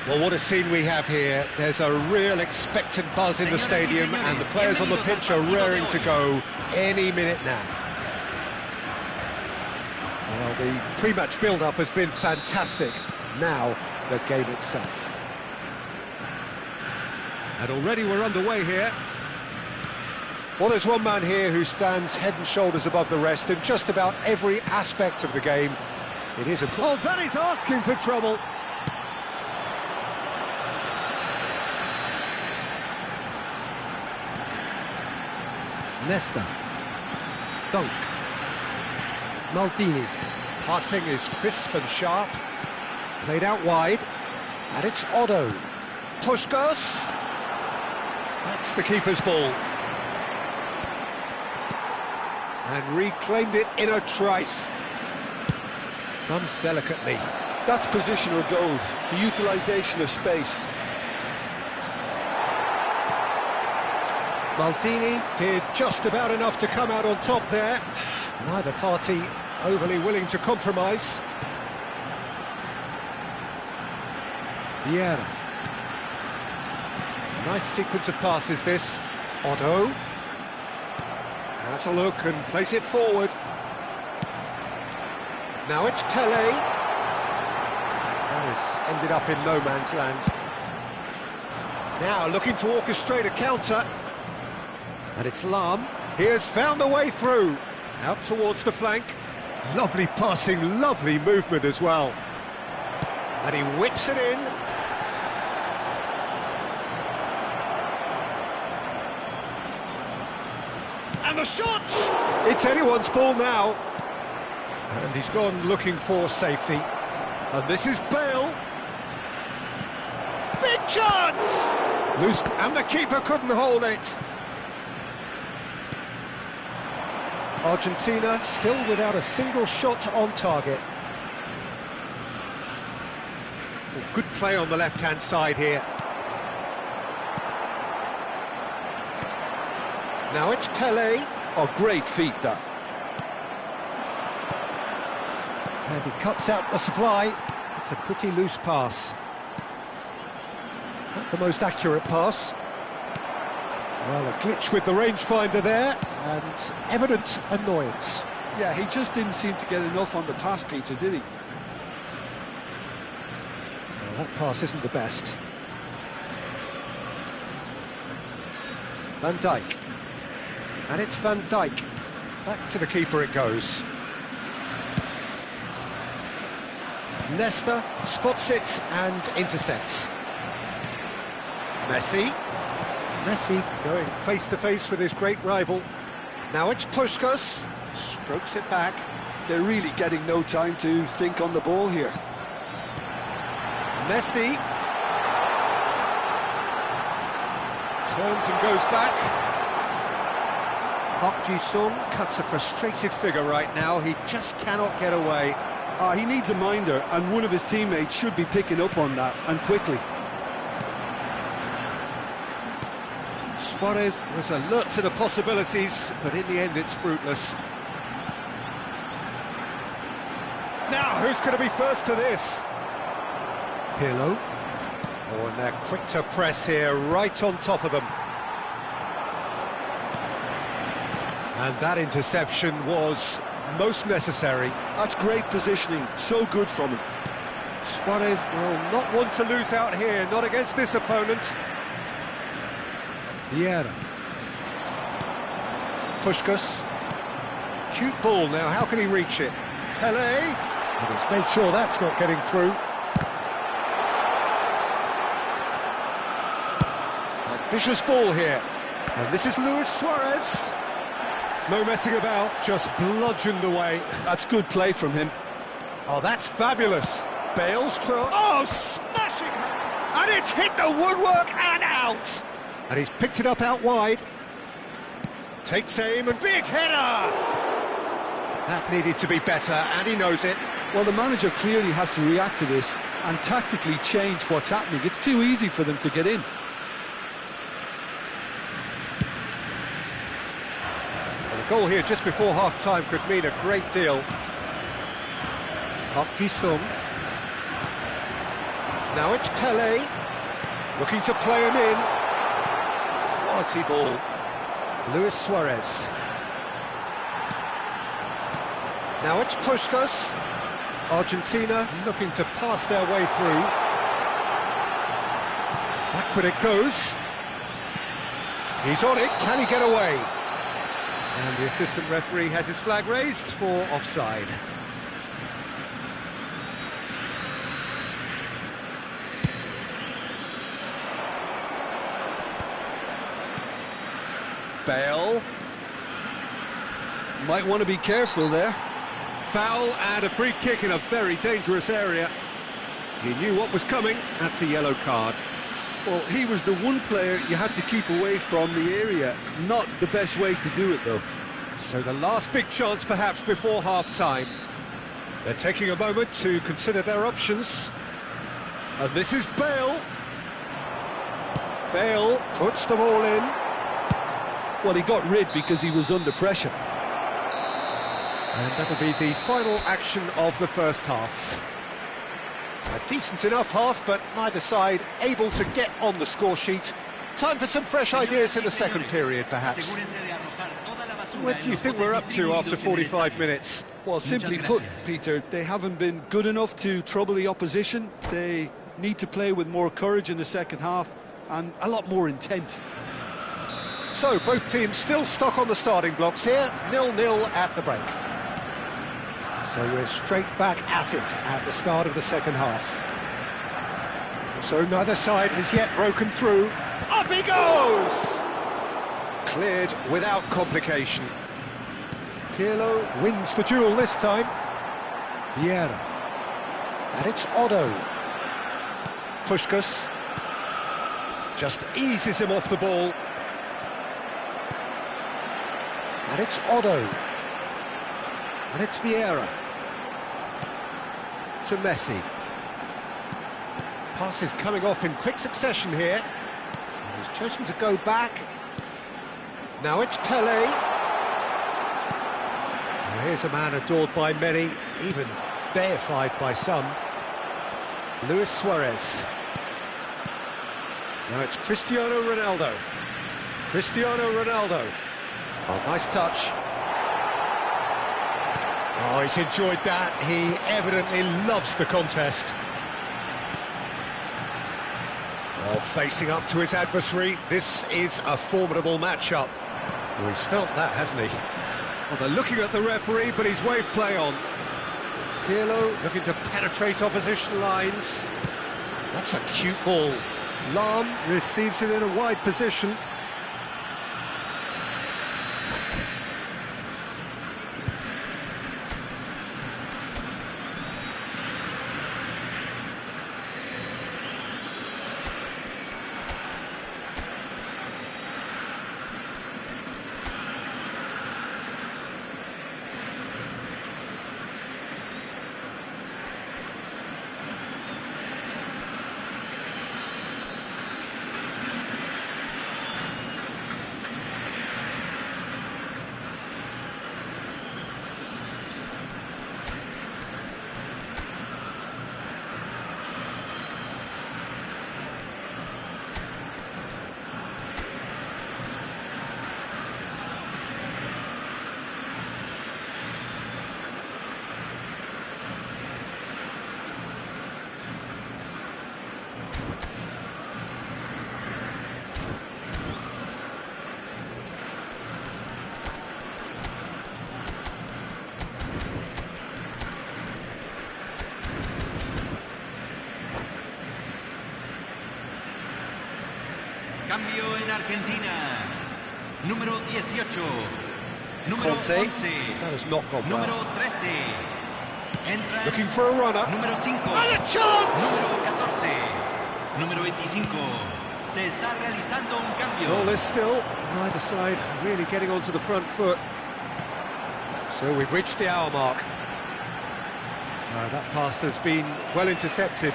Well, what a scene we have here. There's a real expectant buzz in the stadium and the players on the pitch are raring to go any minute now. Well, the pre-match build-up has been fantastic. Now, the game itself. And already we're underway here. Well, there's one man here who stands head and shoulders above the rest in just about every aspect of the game. It is a... Oh, that is asking for trouble. Nesta, Dunk, Maldini, passing is crisp and sharp, played out wide, and it's Otto, Puskás, that's the keeper's ball, and reclaimed it in a trice, done delicately. That's positional goals, the utilisation of space. Maldini did just about enough to come out on top there. Neither party overly willing to compromise. Vieira. Nice sequence of passes this. Otto. Has a look and plays it forward. Now it's Pelé. That has ended up in no man's land. Now looking to orchestrate a counter. And it's Lahm. He has found a way through. Out towards the flank. Lovely passing, lovely movement as well. And he whips it in. And the shot! It's anyone's ball now. And he's gone looking for safety. And this is Bale. Big chance! Loose, and the keeper couldn't hold it. Argentina still without a single shot on target. Well, good play on the left-hand side here. Now it's Pelé. Oh, great feat, that. And he cuts out the supply. It's a pretty loose pass. Not the most accurate pass. Well, a glitch with the rangefinder there, and evident annoyance. Yeah, he just didn't seem to get enough on the pass, Peter, did he? Well, that pass isn't the best. Van Dijk. And it's Van Dijk. Back to the keeper it goes. Nesta spots it and intercepts. Messi. Messi going face-to-face with his great rival. Now it's Puskás, strokes it back. They're really getting no time to think on the ball here. Messi. Turns and goes back. Park Ji-sung cuts a frustrated figure right now. He just cannot get away. He needs a minder, and one of his teammates should be picking up on that, and quickly. Suarez was alert to the possibilities, but in the end it's fruitless. Now, who's going to be first to this? Pirlo. Oh, and they're quick to press here, right on top of them. And that interception was most necessary. That's great positioning, so good from him. Suarez will not want to lose out here, not against this opponent. Vieira. Puskás. Cute ball now, how can he reach it? Pele, and he's made sure that's not getting through. Ambitious ball here, and this is Luis Suarez. No messing about, just bludgeoned away. That's good play from him. Oh, that's fabulous. Bale's cross. Oh, smashing! And it's hit the woodwork and out. And he's picked it up out wide. Takes aim and big header. That needed to be better, and he knows it. Well, the manager clearly has to react to this and tactically change what's happening. It's too easy for them to get in. Well, a goal here just before half-time could mean a great deal. Park Ji-sung. Now it's Pele, looking to play him in. Quality ball. Luis Suarez. Now it's Puskas. Argentina looking to pass their way through. Backward it goes. He's on it, can he get away? And the assistant referee has his flag raised for offside. Bale. Might want to be careful there. Foul and a free kick in a very dangerous area. He knew what was coming, that's a yellow card. Well, he was the one player you had to keep away from the area. Not the best way to do it, though. So the last big chance perhaps before half-time. They're taking a moment to consider their options. And this is Bale. Bale puts them all in. Well, he got rid because he was under pressure. And that'll be the final action of the first half. A decent enough half, but neither side able to get on the score sheet. Time for some fresh ideas in the second period, perhaps. What do you think we're up to after 45 minutes? Well, simply put, Peter, they haven't been good enough to trouble the opposition. They need to play with more courage in the second half and a lot more intent. So, both teams still stuck on the starting blocks here, 0-0 at the break. So we're straight back at it at the start of the second half. So neither side has yet broken through. Up he goes! Cleared without complication. Pirlo wins the duel this time. Vieira. And it's Otto. Puskas. Just eases him off the ball. And it's Otto. And it's Vieira. To Messi. Passes coming off in quick succession here. And he's chosen to go back. Now it's Pele. Well, here's a man adored by many, even deified by some. Luis Suarez. Now it's Cristiano Ronaldo. Cristiano Ronaldo. Oh, nice touch. Oh, he's enjoyed that. He evidently loves the contest. Oh, facing up to his adversary. This is a formidable matchup. Well, he's felt that, hasn't he? Well, they're looking at the referee, but he's waved play on. Pirlo looking to penetrate opposition lines. That's a cute ball. Lahm receives it in a wide position. Cambio en Argentina. Número 18. Número Conte. 11. That has not gone well. Número 13. Entra Looking for a runner. número 5. And a chance! Número 14. Número 25. Se está realizando un cambio. All is still. Neither side really getting onto the front foot. So we've reached the hour mark. That pass has been well intercepted.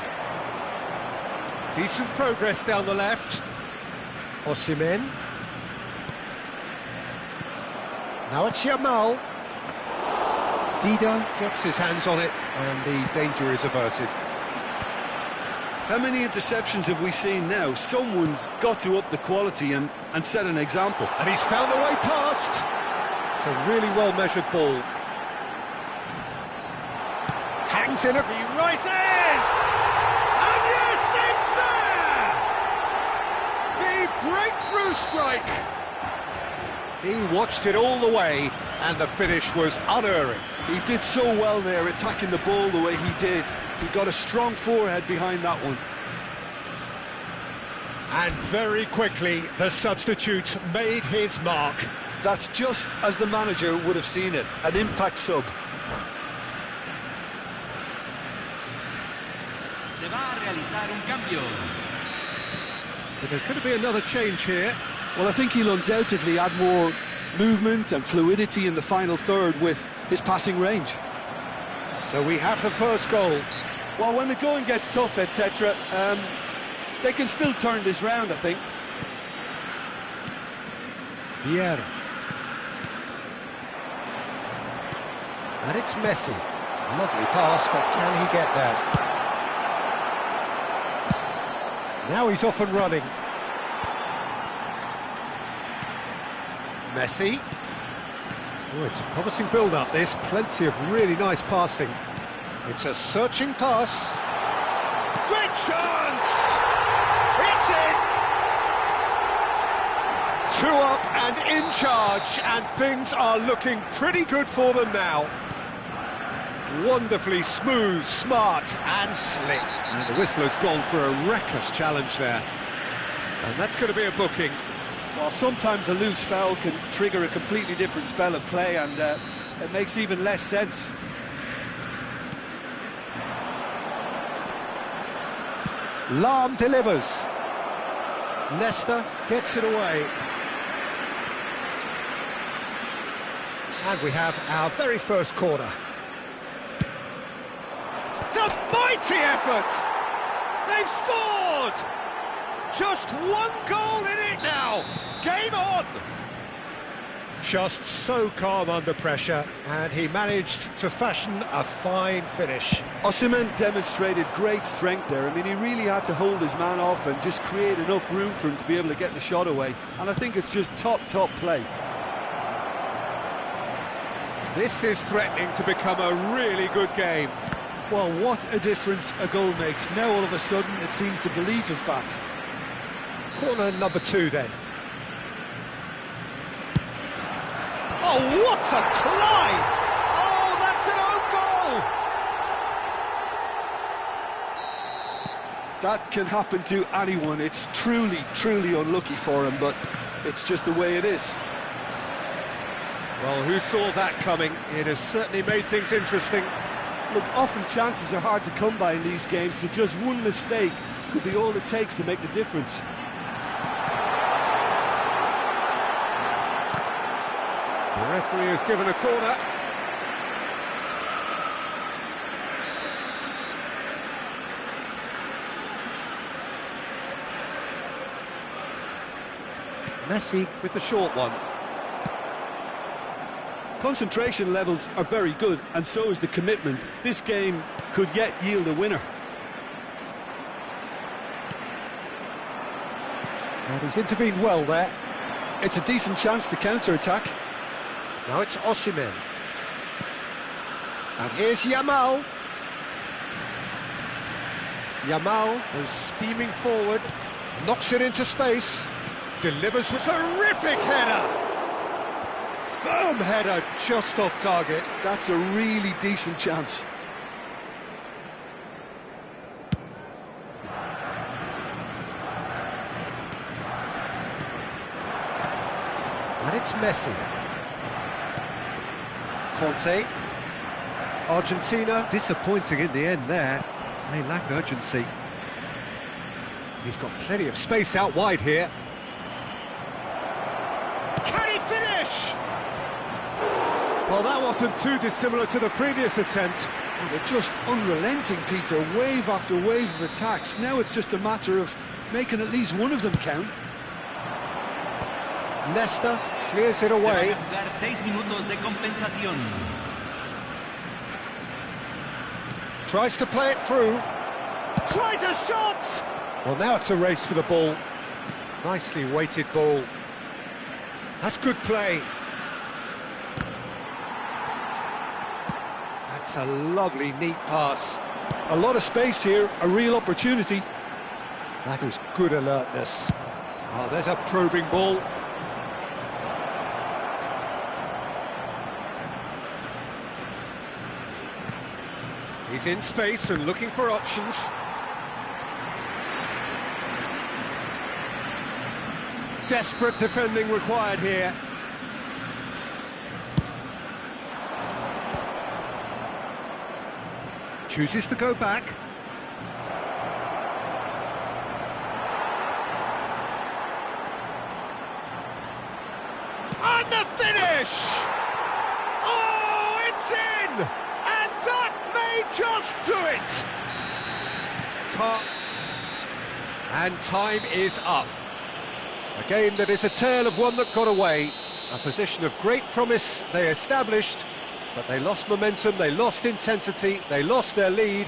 Decent progress down the left. Osimhen. Now it's Yamal. Dida gets his hands on it and the danger is averted. How many interceptions have we seen now? Someone's got to up the quality and set an example. And he's found a way past. It's a really well-measured ball. Hangs in it, he rises! And yes, it's there! The breakthrough strike! He watched it all the way, and the finish was unerring. He did so well there, attacking the ball the way he did. He got a strong forehead behind that one. And very quickly, the substitute made his mark. That's just as the manager would have seen it, an impact sub. Se va a realizar un cambio. So there's going to be another change here. Well, I think he'll undoubtedly add more movement and fluidity in the final third with his passing range. So we have the first goal. Well, when the going gets tough, etc., they can still turn this round, I think. Pierre. And it's Messi. Lovely pass, but can he get there? Now he's off and running. Messi. Oh, it's a promising build-up, this. Plenty of really nice passing. It's a searching pass. Great chance! It's in! 2 up and in charge, and things are looking pretty good for them now. Wonderfully smooth, smart and slick. And the whistler's gone for a reckless challenge there. And that's going to be a booking. Well, sometimes a loose foul can trigger a completely different spell of play, and it makes even less sense. Lahm delivers. Leicester gets it away. And we have our very first corner. It's a mighty effort! They've scored! Just one goal in it now! Game on! Just so calm under pressure, and he managed to fashion a fine finish. Osimhen demonstrated great strength there. I mean, he really had to hold his man off and just create enough room for him to be able to get the shot away. And I think it's just top play. This is threatening to become a really good game. Well, what a difference a goal makes. Now all of a sudden it seems the belief is back. Corner number 2 then. Oh, what a climb! Oh, that's an own goal! That can happen to anyone. It's truly unlucky for him, but it's just the way it is. Well, who saw that coming? It has certainly made things interesting. Look, often chances are hard to come by in these games, so just one mistake could be all it takes to make the difference. The referee has given a corner. Messi with the short one. Concentration levels are very good, and so is the commitment. This game could yet yield a winner. And he's intervened well there. It's a decent chance to counter-attack. Now it's Osimhen. And here's Yamal. Yamal goes steaming forward, knocks it into space, delivers with a terrific header. Firm header just off target. That's a really decent chance. And it's Messi. Conte. Argentina disappointing in the end there. They lack urgency. He's got plenty of space out wide here. Can he finish? Well, that wasn't too dissimilar to the previous attempt. Well, they're just unrelenting, Peter. Wave after wave of attacks. Now it's just a matter of making at least one of them count. Nesta clears it away. Se van a jugar 6 minutos de compensación. Tries to play it through. Tries a shot! Well, now it's a race for the ball. Nicely weighted ball. That's good play. That's a lovely, neat pass. A lot of space here, a real opportunity. That is good alertness. Oh, there's a probing ball. He's in space and looking for options. Desperate defending required here. Chooses to go back. And the finish! Oh, it's in! And that may just do it! And time is up. A game that is a tale of one that got away. A position of great promise they established, but they lost momentum, they lost intensity, they lost their lead,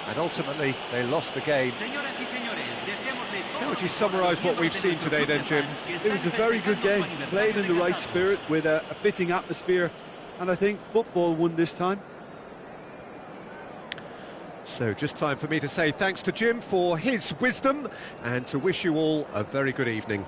and ultimately they lost the game. How would you summarise what we've seen today then, Jim? It was a very good game, played in the right spirit with a fitting atmosphere, and I think football won this time. So just time for me to say thanks to Jim for his wisdom and to wish you all a very good evening.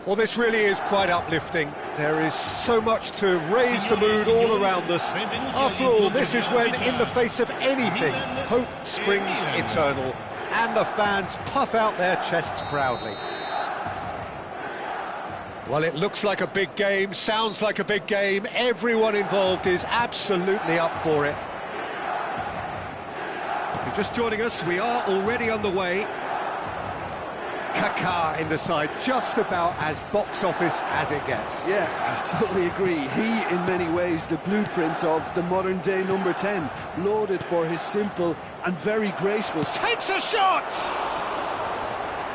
Well, this really is quite uplifting. There is so much to raise the mood all around us. After all, this is when, in the face of anything, hope springs eternal, and the fans puff out their chests proudly. Well, it looks like a big game, sounds like a big game. Everyone involved is absolutely up for it. If you're just joining us, we are already on the way. Kaká in the side, just about as box office as it gets. Yeah, I totally agree. He, in many ways, the blueprint of the modern-day number 10, lauded for his simple and very graceful... Takes a shot!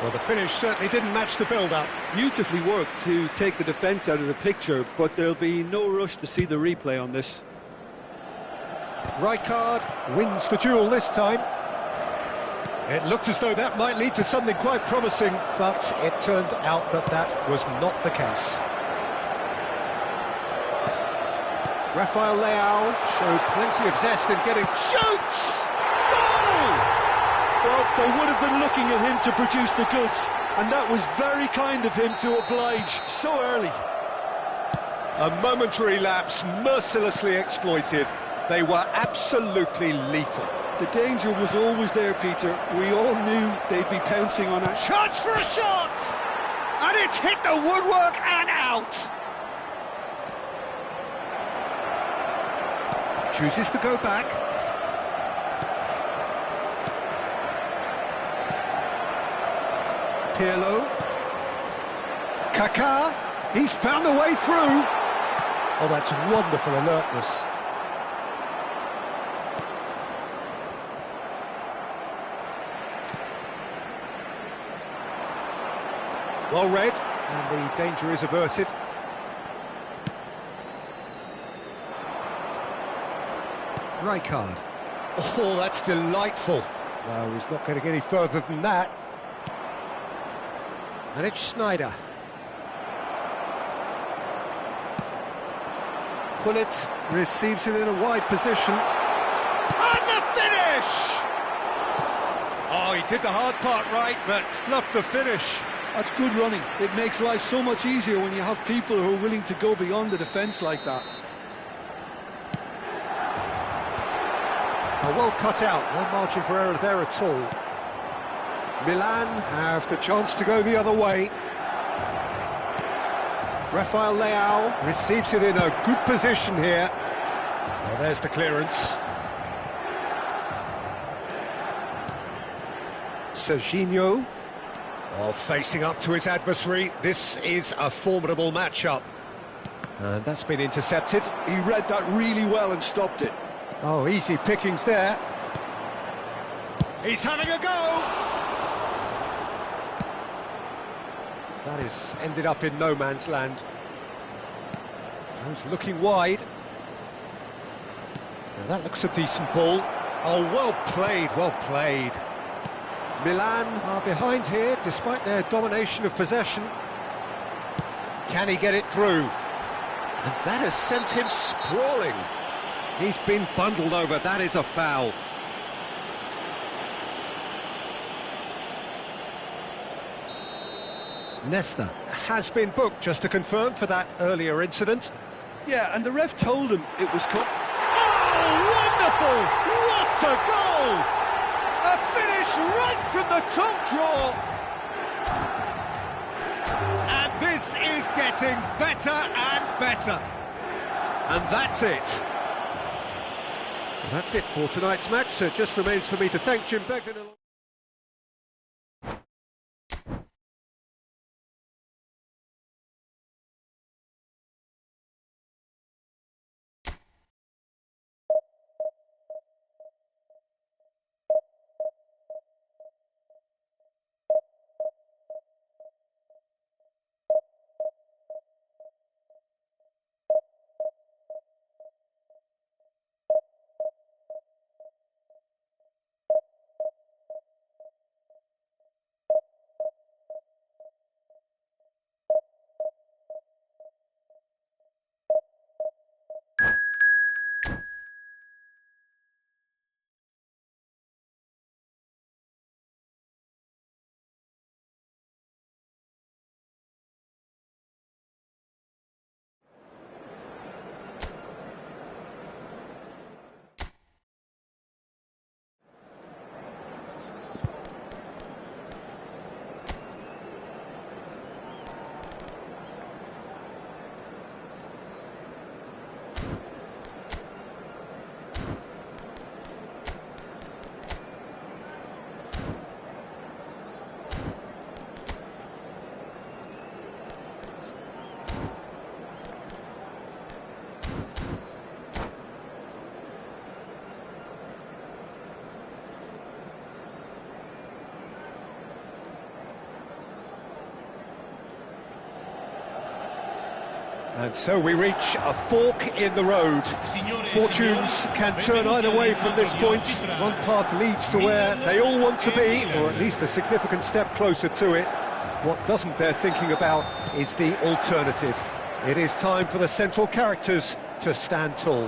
Well, the finish certainly didn't match the build-up. Beautifully worked to take the defence out of the picture, but there'll be no rush to see the replay on this. Rijkaard wins the duel this time. It looked as though that might lead to something quite promising, but it turned out that that was not the case. Rafael Leao showed plenty of zest in getting... Shoots! Goal! Well, they would have been looking at him to produce the goods, and that was very kind of him to oblige so early. A momentary lapse mercilessly exploited. They were absolutely lethal. The danger was always there, Peter. We all knew they'd be pouncing on it. Chance for a shot! And it's hit the woodwork and out! Chooses to go back. Pirlo. Kaká. He's found a way through. Oh, that's wonderful alertness. Well read, and the danger is averted. Rijkaard. Oh, that's delightful. No, he's not getting any further than that. And it's Schneider. Gullit receives it in a wide position. And the finish! Oh, he did the hard part right, but fluffed the finish. That's good running. It makes life so much easier when you have people who are willing to go beyond the defence like that. Well cut out, no margin for error there at all. Milan have the chance to go the other way. Rafael Leao receives it in a good position here. Well, there's the clearance. Serginho. Oh, facing up to his adversary, this is a formidable matchup. And that's been intercepted. He read that really well and stopped it. Oh, easy pickings there. He's having a go! That is ended up in no man's land. He's looking wide. Now that looks a decent ball. Oh, well played, well played. Milan are behind here, despite their domination of possession. Can he get it through? And that has sent him sprawling. He's been bundled over, that is a foul. Nesta has been booked, just to confirm, for that earlier incident. Yeah, and the ref told him it was cut. Oh, wonderful! What a goal! A finish right from the top draw. And this is getting better and better. And that's it. That's it for tonight's match, so it just remains for me to thank Jim Begden. And so we reach a fork in the road. Fortunes can turn either way from this point. One path leads to where they all want to be, or at least a significant step closer to it. What doesn't bear thinking about is the alternative. It is time for the central characters to stand tall.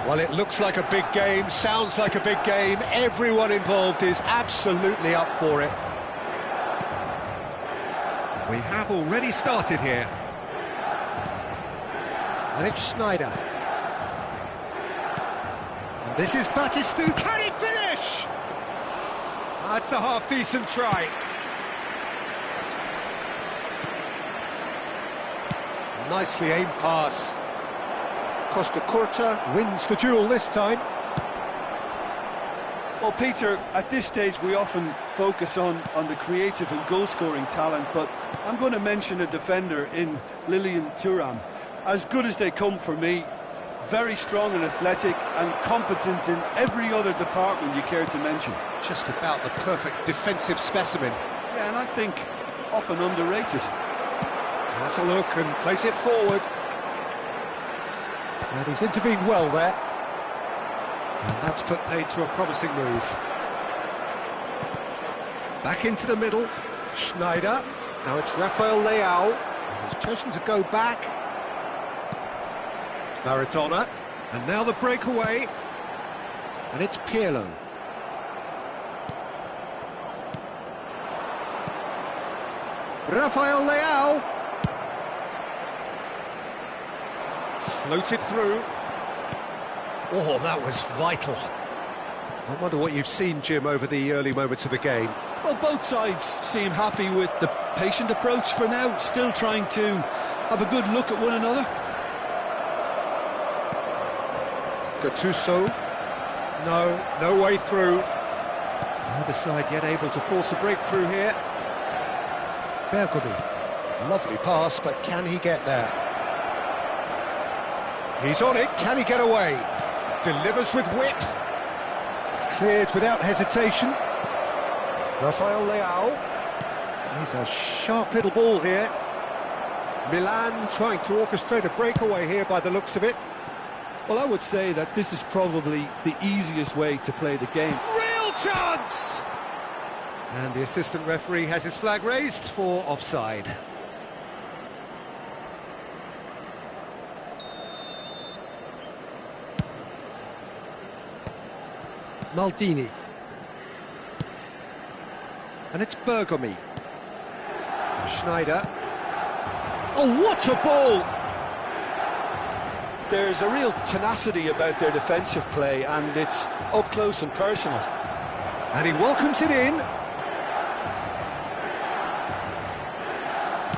Well, it looks like a big game, sounds like a big game. Everyone involved is absolutely up for it. We have already started here. And it's Schneider. And this is Batistu. Can he finish? That's a half-decent try. Nicely aimed pass. Costa Curta wins the duel this time. Well, Peter, at this stage we often focus on the creative and goal-scoring talent, but I'm going to mention a defender in Lilian Thuram. As good as they come for me, very strong and athletic and competent in every other department you care to mention. Just about the perfect defensive specimen. Yeah, and I think often underrated. Has a look and plays it forward. And he's intervened well there. And that's put paid to a promising move. Back into the middle, Schneider. Now it's Rafael Leao. He's chosen to go back. Maradona. And now the breakaway. And it's Pirlo. Rafael Leao. Floated through. Oh, that was vital. I wonder what you've seen, Jim, over the early moments of the game. Well, both sides seem happy with the patient approach for now, still trying to have a good look at one another. Gattuso. No way through. Neither side yet able to force a breakthrough here. Bergomi. Lovely pass, but can he get there? He's on it, can he get away? Delivers with whip. Cleared without hesitation. Rafael Leao. He's a sharp little ball here. Milan trying to orchestrate a breakaway here by the looks of it. Well, I would say that this is probably the easiest way to play the game. Real chance! And the assistant referee has his flag raised for offside. Maldini. And it's Bergomi. Schneider. Oh, what a ball! There's a real tenacity about their defensive play, and it's up close and personal. And he welcomes it in.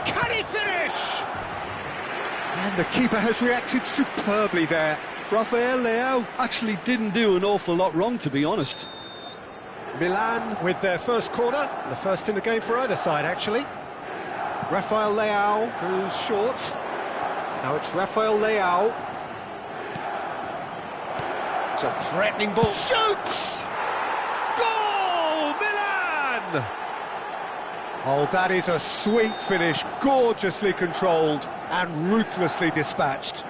Can he finish? And the keeper has reacted superbly there. Rafael Leao actually didn't do an awful lot wrong, to be honest. Milan with their first corner, the first in the game for either side, actually. Rafael Leao goes short. Now it's Rafael Leao. It's a threatening ball. Shoots! Goal! Milan! Oh, that is a sweet finish, gorgeously controlled and ruthlessly dispatched.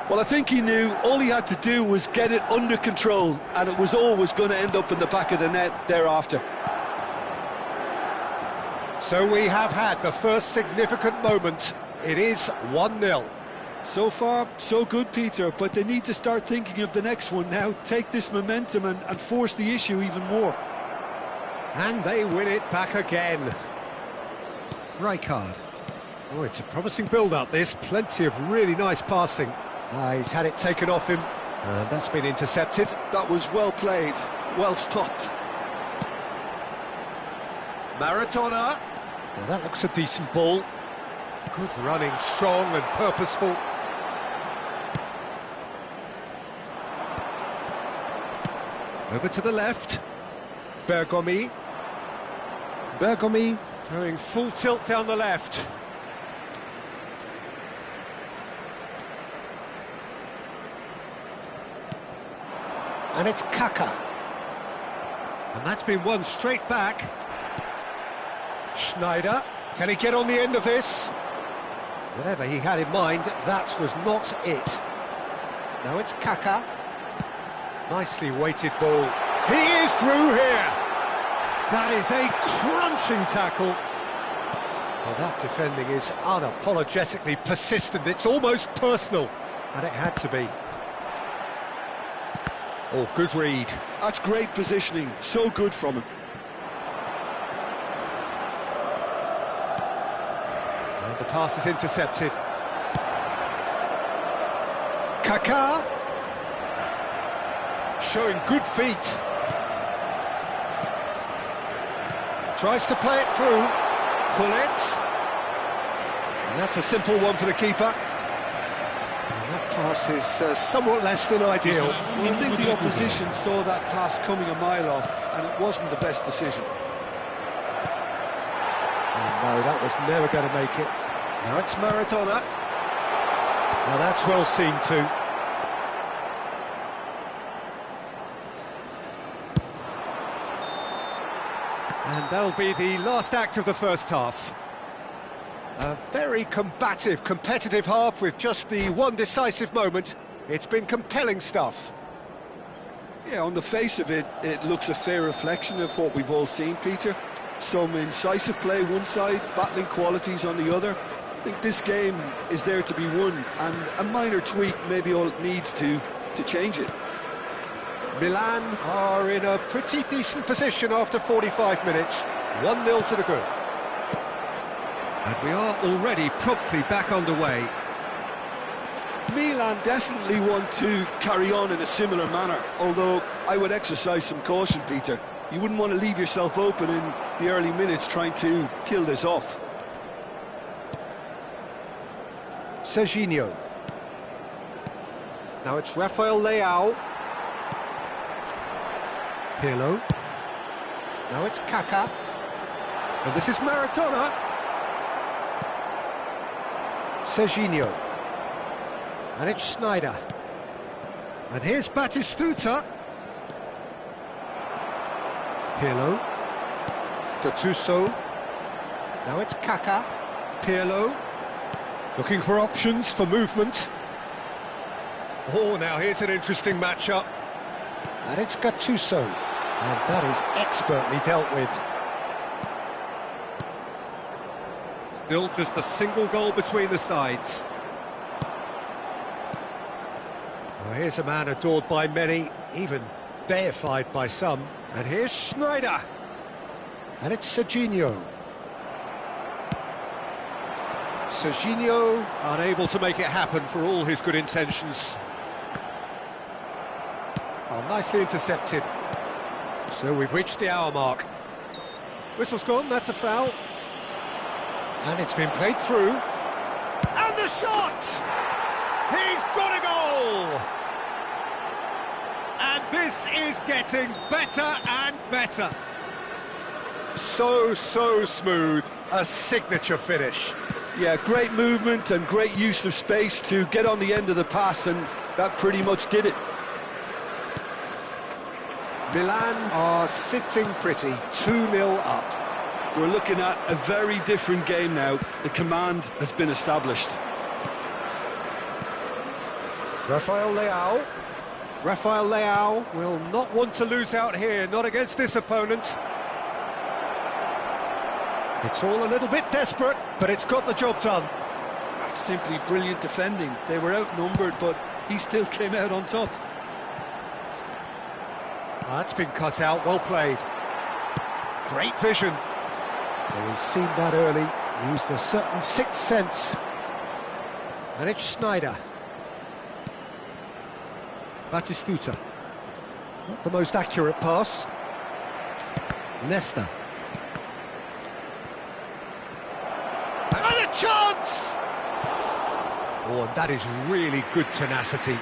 Well, I think he knew all he had to do was get it under control, and it was always going to end up in the back of the net thereafter. So we have had the first significant moment. It is 1-0. So far, so good, Peter, but they need to start thinking of the next one now, take this momentum and force the issue even more. And they win it back again. Rijkaard. Oh, it's a promising build-up, this. Plenty of really nice passing. He's had it taken off him, and that's been intercepted. That was well played, well stopped. Maradona. Well, that looks a decent ball. Good running, strong and purposeful. Over to the left. Bergomi. Bergomi going full tilt down the left. And it's Kaka. And that's been won straight back. Schneider. Can he get on the end of this? Whatever he had in mind, that was not it. Now it's Kaka. Nicely weighted ball. He is through here. That is a crunching tackle. Well, that defending is unapologetically persistent. It's almost personal. And it had to be. Oh, good read. That's great positioning. So good from him. And the pass is intercepted. Kaká. Showing good feet. Tries to play it through. Pullet. And that's a simple one for the keeper. And that pass is somewhat less than ideal. Well, I think the opposition saw that pass coming a mile off, and it wasn't the best decision. Oh, no, that was never going to make it. Now it's Maradona. Now that's well seen too. And that'll be the last act of the first half. A very combative, competitive half with just the one decisive moment. It's been compelling stuff. Yeah, on the face of it, it looks a fair reflection of what we've all seen, Peter. Some incisive play one side, battling qualities on the other. I think this game is there to be won, and a minor tweak may be all it needs to change it. Milan are in a pretty decent position after 45 minutes. 1-0 to the good. And we are already promptly back underway. Milan definitely want to carry on in a similar manner, although I would exercise some caution, Peter. You wouldn't want to leave yourself open in the early minutes trying to kill this off. Serginho. Now it's Rafael Leao. Pirlo. Now it's Kaka. And this is Maradona. Serginho. And it's Schneider. And here's Batistuta. Pirlo. Gattuso. Now it's Kaka. Pirlo. Looking for options for movement. Oh, now here's an interesting matchup. And it's Gattuso. And that is expertly dealt with. Still just a single goal between the sides. Well, here's a man adored by many, even deified by some. And here's Schneider. And it's Serginho. Serginho unable to make it happen for all his good intentions. Oh, nicely intercepted. So we've reached the hour mark. Whistle's gone, that's a foul. And it's been played through. And the shot! He's got a goal! And this is getting better and better. So smooth. A signature finish. Yeah, great movement and great use of space to get on the end of the pass, and that pretty much did it. Milan are sitting pretty, 2-0 up. We're looking at a very different game now. The command has been established. Rafael Leao. Rafael Leao will not want to lose out here, not against this opponent. It's all a little bit desperate, but it's got the job done. That's simply brilliant defending. They were outnumbered, but he still came out on top. That's been cut out, well played. Great vision. Well, he's seen that early, used a certain sixth sense. And it's Schneider. Batistuta. Not the most accurate pass. Nesta. And a chance! Oh, and that is really good tenacity.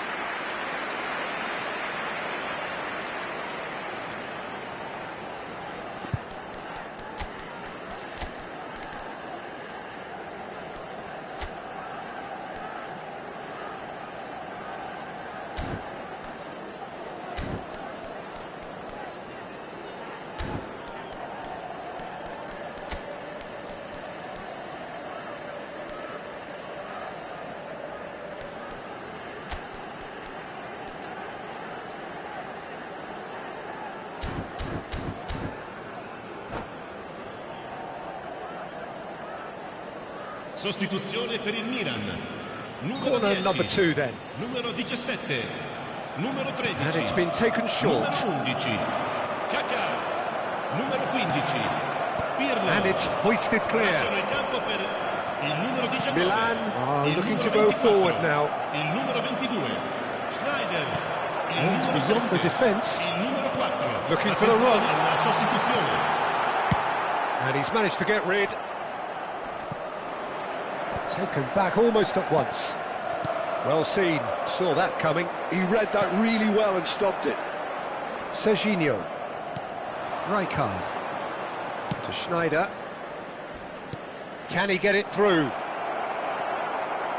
Sostituzione per il Milan. Corner 10, number 2 then. Numero 17. Numero 13. And it's been taken short. Numero 11. Kaká. Numero 15. Pirlo. And it's hoisted clear. Nel campo per il numero 19. Milan are Il looking to numero go 24. forward now. Il numero 22. Schneider. Il And numero beyond the 7. defence. Il numero 4. Looking for the run. La sostituzione. And he's managed to get rid. Taken back almost at once. Well seen, saw that coming. He read that really well and stopped it. Serginho. Rijkaard. To Schneider. Can he get it through?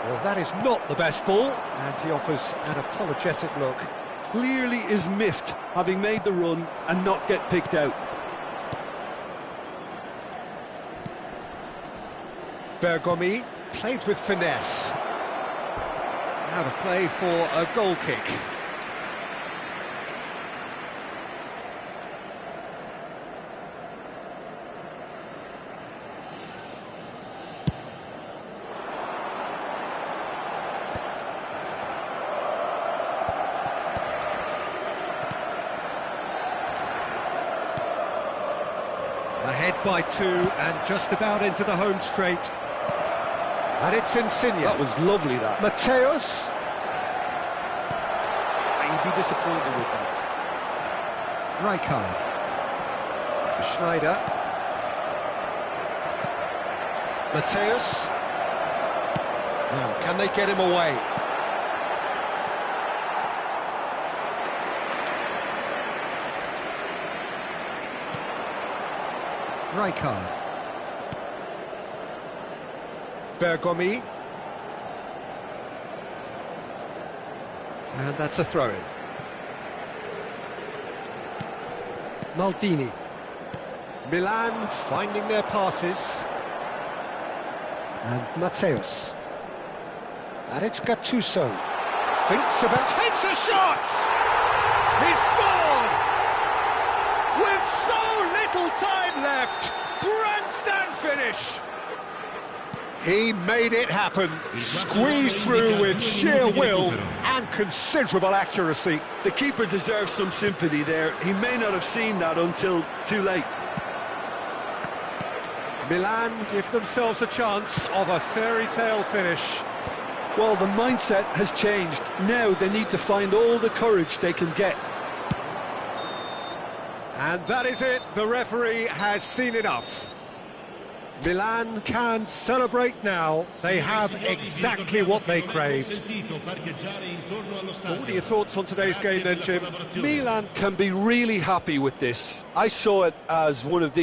Well, that is not the best ball, and he offers an apologetic look. Clearly is miffed, having made the run and not get picked out. Bergomi played with finesse. Out of play for a goal kick. Ahead by 2 and just about into the home straight. And it's Insigne. That was lovely, that. Mateus. He'd be disappointed with that. Rijkaard. Schneider. Mateus. Now, can they get him away? Rijkaard. Bergomi. And that's a throw-in. Maldini. Milan finding their passes. And Mateus. And it's Gattuso. Thinks about... Takes a shot! He scored! With so little time left! Grandstand finish! He made it happen, squeezed through with sheer will and considerable accuracy. The keeper deserves some sympathy there. He may not have seen that until too late. Milan give themselves a chance of a fairy tale finish. Well, the mindset has changed. Now they need to find all the courage they can get. And that is it. The referee has seen enough. Milan can celebrate now. They have exactly what they craved. What are your thoughts on today's game then, Jim? Milan can be really happy with this. I saw it as one of these